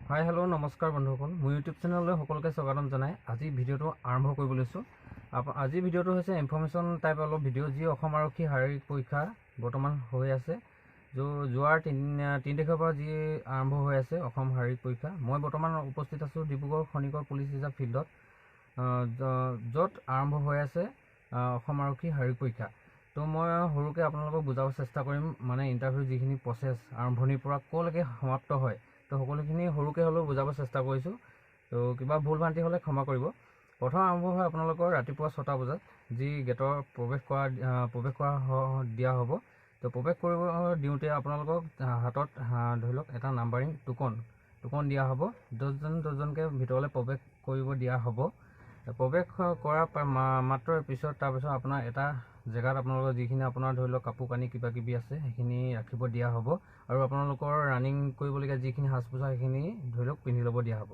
Hi hello' নমস্কাৰ বন্ধুসকল, মোৰ ইউটিউব চেনেললৈ সকলোকে স্বাগতম জনাই আজি ভিডিঅ'টো আৰম্ভ কৰিব লৈছোঁ। আজি ভিডিঅ'টো হৈছে ইনফৰ্মেশ্যন টাইপ অলপ ভিডিঅ' যি অসম আৰক্ষী শাৰীৰিক পৰীক্ষা বৰ্তমান হৈ আছে। যোৱাৰ 3 তাৰিখৰ পৰা যি আৰম্ভ হৈ আছে অসম শাৰীৰিক পৰীক্ষা। মই বৰ্তমান উপস্থিত আছোঁ ডিব্ৰুগড় খনিকৰ পুলিচ ৰিজাৰ্ভ ফিল্ডত, য'ত আৰম্ভ হৈ আছে অসম আৰক্ষী শাৰীৰিক পৰীক্ষা। তো মই সৰুকৈ আপোনালোকক বুজাব চেষ্টা কৰিম, মানে ইণ্টাৰভিউ যিখিনি প্ৰচেছ আৰম্ভণিৰ পৰা ক'লৈকে সমাপ্ত হয়, তো সকলোখিনি সৰুকৈ হ'লেও বুজাব চেষ্টা কৰিছোঁ। তো কিবা ভুল ভ্ৰান্তি হ'লে ক্ষমা কৰিব। প্ৰথম আৰম্ভ হয় আপোনালোকৰ ৰাতিপুৱা 6টা বজাত, যি গেটৰ প্ৰৱেশ কৰা দিয়া হ'ব। তো প্ৰৱেশ কৰিব দিওঁতে আপোনালোকক হাতত ধৰি লওক এটা নাম্বাৰিং টোকন দিয়া হ'ব। 10জনকৈ ভিতৰলৈ প্ৰৱেশ কৰিব দিয়া হ'ব। প্ৰৱেশ কৰাৰ মাত্ৰ তাৰপিছত আপোনাৰ এটা জেগাত আপোনালোকৰ যিখিনি আপোনাৰ ধৰি লওক কাপোৰ কানি কিবা কিবি আছে সেইখিনি ৰাখিব দিয়া হ'ব, আৰু আপোনালোকৰ ৰানিং কৰিবলগীয়া যিখিনি সাজ পোছাক সেইখিনি ধৰি লওক পিন্ধি ল'ব দিয়া হ'ব।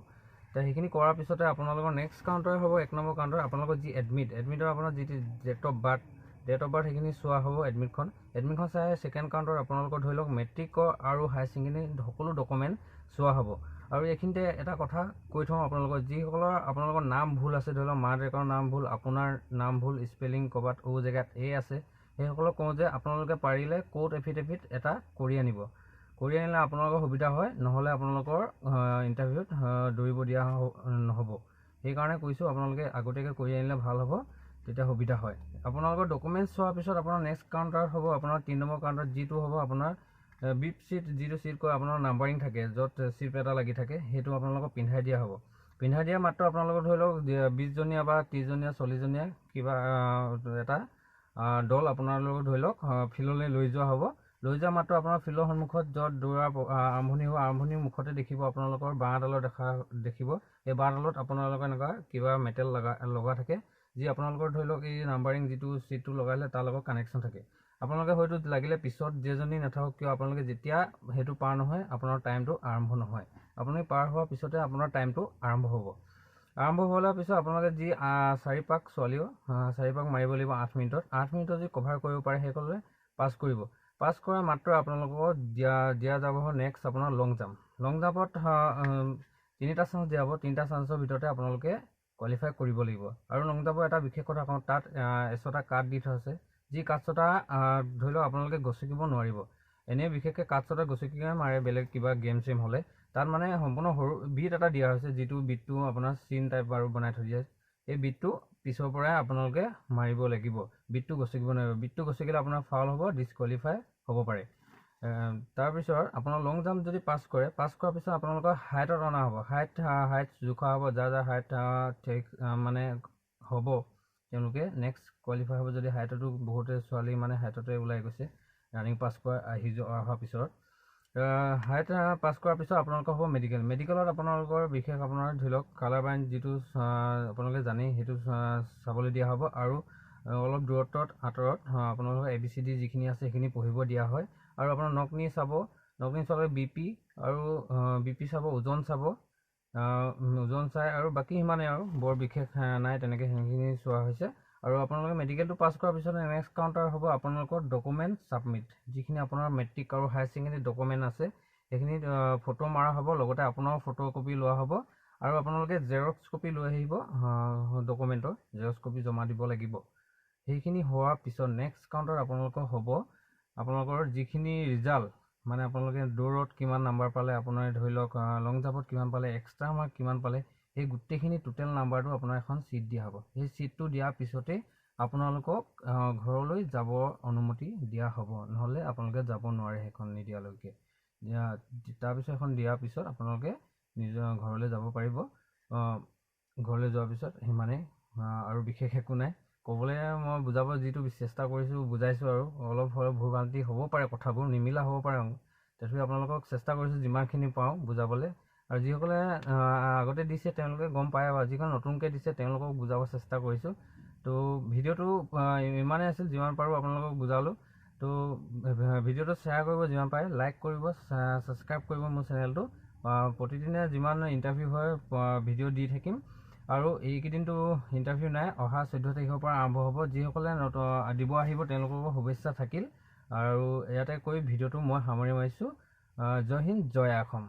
তো সেইখিনি কৰাৰ পিছতে আপোনালোকৰ নেক্সট কাউণ্টাৰ হ'ব 1 নম্বৰ কাউণ্টাৰ। আপোনালোকৰ যি এডমিটৰ আপোনাৰ যি ডেট অফ বাৰ্থ সেইখিনি চোৱা হ'ব। এডমিটখন চাই ছেকেণ্ড কাউণ্টাৰ আপোনালোকৰ ধৰি লওক মেট্ৰিকৰ আৰু হায়াৰ ছেকেণ্ডেৰী সকলো ডকুমেণ্ট চোৱা হ'ব। আৰু এইখিনিতে এটা কথা কৈ থওঁ, যিসকলৰ আপোনালোকৰ নাম ভুল আছে, ধৰি লওক মা দেউতাৰ নাম ভুল, আপোনাৰ নাম ভুল, স্পেলিং ক'ৰবাত জেগাত আছে, সেইসকলক কওঁ যে আপোনালোকে পাৰিলে কোৰ্ট এফিডেভিট এটা কৰি আনিলে আপোনালোকৰ সুবিধা হয়, নহ'লে আপোনালোকৰ ইণ্টাৰভিউত দৌৰিব দিয়া নহ'ব। সেইকাৰণে কৈছোঁ আপোনালোকে আগতীয়াকৈ কৰি আনিলে ভাল হ'ব, তেতিয়া সুবিধা হয়। আপোনালোকৰ ডকুমেণ্টছ চোৱাৰ পিছত আপোনাৰ নেক্সট কাউণ্টাৰ হ'ব আপোনাৰ 3 নম্বৰ কাউণ্টাৰ, যিটো হ'ব আপোনাৰ বিপ চিট, যিটো চিট কয় আপোনাৰ নাম্বাৰিং থাকে, য'ত চিপ এটা লাগি থাকে, সেইটো আপোনালোকক পিন্ধাই দিয়া হ'ব। পিন্ধাই দিয়া মাত্ৰ আপোনালোকৰ ধৰি লওক 20জনীয়া বা 30জনীয়া 40জনীয়া কিবা এটা দল আপোনালোকক ধৰি লওক ফিল্ডলৈ লৈ যোৱা হ'ব। লৈ যোৱা মাত্ৰ আপোনাৰ ফিল্ডৰ সন্মুখত য'ত দৌৰা আৰম্ভণি হ'ব, আৰম্ভণিৰ মুখতে দেখিব আপোনালোকৰ বাঁহডালৰ দেখিব। এই বাঁহডালত আপোনালোকৰ এনেকুৱা কিবা মেটেল লগা থাকে, যি আপোনালোকৰ ধৰি লওক এই নাম্বাৰিং যিটো চিটটো লগালে তাৰ লগত কানেকশ্যন থাকে। আপোনালোকে হয়তো লাগিলে পিছত যেজনী নাথাকক কিয়, আপোনালোকে যেতিয়া সেইটো পাৰ নহয় আপোনাৰ টাইমটো আৰম্ভ নহয়। আপুনি পাৰ হোৱাৰ পিছতে আপোনাৰ টাইমটো আৰম্ভ হ'ব। আৰম্ভ হোৱাৰ পিছত আপোনালোকে যি 4 পাক ছোৱালীও 4 পাক মাৰিব লাগিব 8 মিনিটত। 8 মিনিটত যদি কভাৰ কৰিব পাৰে সেইসকলে পাছ কৰিব। পাছ কৰা মাত্ৰ আপোনালোকক দিয়া যাব নেক্সট আপোনাৰ লং জাম্পত 3টা চান্স দিয়া হ'ব। 3টা চান্সৰ ভিতৰতে আপোনালোকে কোৱালিফাই কৰিব লাগিব। আৰু লং জাম্পৰ এটা বিশেষ কথা কওঁ, তাত 100টা কাট দি থোৱা আছে, যি কাট 6টা ধৰি লওক আপোনালোকে গছকিব নোৱাৰিব। এনেই বিশেষকৈ কাট 6টা গছকিয়ে মাৰে বেলেগ কিবা গেম চেম হ'লে। তাত মানে সম্পূৰ্ণ সৰু বিট এটা দিয়া হৈছে, যিটো বিটটো আপোনাৰ চিন টাইপ আৰু বনাই থৈ দিয়ে। এই বিটটো পিছৰ পৰাই আপোনালোকে মাৰিব লাগিব, বিটটো গছকিব নোৱাৰিব। বিটটো গছকিলে আপোনাৰ ফাউল হ'ব, ডিছকুৱালিফাই হ'ব পাৰে। তাৰপিছত আপোনাৰ লং জাম্প যদি পাছ কৰাৰ পিছত আপোনালোকৰ হাইটত অনা হ'ব। হাইট জোখা হ'ব, যাৰ হাইট মানে হ'ব তেওঁলোকে নেক্সট কোৱালিফাই হ'ব। যদি হাইটতো বহুতে ছোৱালী মানে হাইটতে ওলাই গৈছে ৰানিং পাছ কৰা অহাৰ পিছত। হাইট পাছ কৰাৰ পিছত আপোনালোকৰ হ'ব মেডিকেলত আপোনালোকৰ বিশেষ আপোনাৰ ধৰি লওক কালাৰ বাইন যিটো আপোনালোকে জানেই, সেইটো চাবলৈ দিয়া হ'ব। আৰু অলপ দূৰত্বত আঁতৰত আপোনালোকৰ ABCD যিখিনি আছে সেইখিনি পঢ়িব দিয়া হয়। আৰু আপোনাৰ নকনি চাব BP চাব, ওজন চাই, আৰু বাকী সিমানেই, আৰু বৰ বিশেষ নাই তেনেকৈ সেইখিনি চোৱা হৈছে। আৰু আপোনালোকে মেডিকেলটো পাছ কৰাৰ পিছত নেক্সট কাউণ্টাৰ হ'ব আপোনালোকৰ ডকুমেণ্ট ছাবমিট। যিখিনি আপোনাৰ মেট্ৰিক আৰু হায়াৰ ছেকেণ্ডেৰী ডকুমেণ্ট আছে সেইখিনি ফটো মাৰা হ'ব, লগতে আপোনাৰ ফটো কপি লোৱা হ'ব। আৰু আপোনালোকে জেৰক্স কপি লৈ আহিব, ডকুমেণ্টৰ জেৰক্স কপি জমা দিব লাগিব। সেইখিনি হোৱাৰ পিছত নেক্সট কাউণ্টাৰ আপোনালোকৰ হ'ব আপোনালোকৰ যিখিনি ৰিজাল্ট, মানে আপোনালোকে দৌৰত কিমান নাম্বাৰ পালে, আপোনাৰ ধৰি লওক লং জাম্পত কিমান পালে, এক্সট্ৰা মাৰ্ক কিমান পালে, সেই গোটেইখিনি টোটেল নাম্বাৰটো আপোনাৰ এখন চিট দিয়া হ'ব। সেই চিটটো দিয়াৰ পিছতেই আপোনালোকক ঘৰলৈ যাবৰ অনুমতি দিয়া হ'ব, নহ'লে আপোনালোকে যাব নোৱাৰে সেইখন নিদিয়ালৈকে। তাৰপিছত এখন দিয়াৰ পিছত আপোনালোকে নিজৰ ঘৰলৈ যাব পাৰিব। ঘৰলৈ যোৱাৰ পিছত সিমানেই, আৰু বিশেষ একো নাই ক'বলৈ। মই বুজাব যিটো চেষ্টা কৰিছোঁ বুজাইছোঁ, আৰু অলপ ভুল ভ্ৰান্তি হ'ব পাৰে, কথাবোৰ নিমিলা হ'ব পাৰে, তথাপি আপোনালোকক চেষ্টা কৰিছোঁ যিমানখিনি পাওঁ বুজাবলৈ। আৰু যিসকলে আগতে দিছে তেওঁলোকে গম পায়, আৰু যিসকলে নতুনকৈ দিছে তেওঁলোকক বুজাব চেষ্টা কৰিছোঁ। তো ভিডিঅ'টো ইমানেই আছিল, যিমান পাৰোঁ আপোনালোকক বুজালোঁ। তো ভিডিঅ'টো শ্বেয়াৰ কৰিব যিমান পাৰে, লাইক কৰিব, ছাবস্ক্ৰাইব কৰিব মোৰ চেনেলটো। প্ৰতিদিনে যিমান ইণ্টাৰভিউ হয় ভিডিঅ' দি থাকিম। আৰু এইকেইদিনটো ইণ্টাৰভিউ নাই, অহা 14 তাৰিখৰ পৰা আৰম্ভ হ'ব। যিসকলে দিব আহিব তেওঁলোককো শুভেচ্ছা থাকিল। আৰু ইয়াতে কৈ ভিডিঅ'টো মই সামৰি মাৰিছোঁ। জয় হিন্দ, জয় অসম।